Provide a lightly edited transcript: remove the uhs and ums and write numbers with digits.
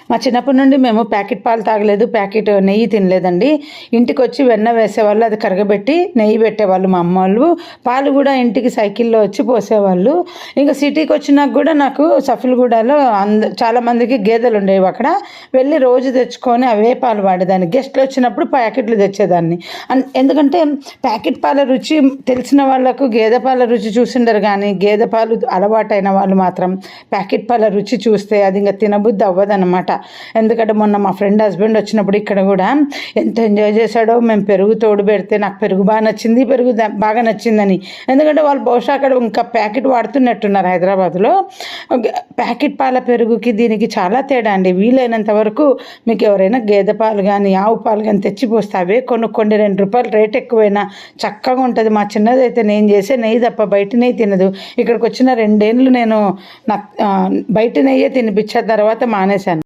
మా చిన్నప్పటి నుండి మేము ప్యాకెట్ పాలు తాగలేదు, ప్యాకెట్ నెయ్యి తినలేదండి. ఇంటికి వచ్చి వెన్న వేసేవాళ్ళు, అది కరగబెట్టి నెయ్యి పెట్టేవాళ్ళు మా అమ్మ వాళ్ళు. పాలు కూడా ఇంటికి సైకిల్లో వచ్చి పోసేవాళ్ళు. ఇంకా సిటీకి వచ్చినాక కూడా నాకు సఫిల్గూడలో చాలామందికి గేదెలు ఉండేవి. అక్కడ వెళ్ళి రోజు తెచ్చుకొని అవే పాలు వాడేదాన్ని. గెస్ట్లు వచ్చినప్పుడు ప్యాకెట్లు తెచ్చేదాన్ని. ఎందుకంటే ప్యాకెట్ పాల రుచి తెలిసిన వాళ్ళకు గేదె పాల రుచి చూసిండరు, కానీ గేదె పాలు అలవాటైన వాళ్ళు మాత్రం ప్యాకెట్ పాల రుచి చూస్తే అది ఇంకా తినబుద్ధి అవ్వదన్నమాట. ఎందుకంటే మొన్న మా ఫ్రెండ్ హస్బెండ్ వచ్చినప్పుడు ఇక్కడ కూడా ఎంత ఎంజాయ్ చేశాడో. మేము పెరుగు తోడు పెడితే నాకు పెరుగు బాగా నచ్చింది, పెరుగు బాగా నచ్చిందని. ఎందుకంటే వాళ్ళు బహుశా అక్కడ ఇంకా ప్యాకెట్ వాడుతున్నట్టున్నారు హైదరాబాద్లో. ప్యాకెట్ పాల పెరుగుకి దీనికి చాలా తేడా అండి. వీలైనంత వరకు మీకు ఎవరైనా గేదె పాలు కానీ ఆవు పాలు కానీ తెచ్చిపోస్తే అవే కొనుక్కోండి. ₹2 రేట్ ఎక్కువైనా చక్కగా ఉంటుంది. మా చిన్నదైతే నేను చేసే నెయ్యి తప్ప బయట నెయ్యి తినదు. ఇక్కడికి వచ్చిన 2 ఏళ్ళు నేను నాకు బయట నెయ్యే తినిపించిన తర్వాత మానేశాను.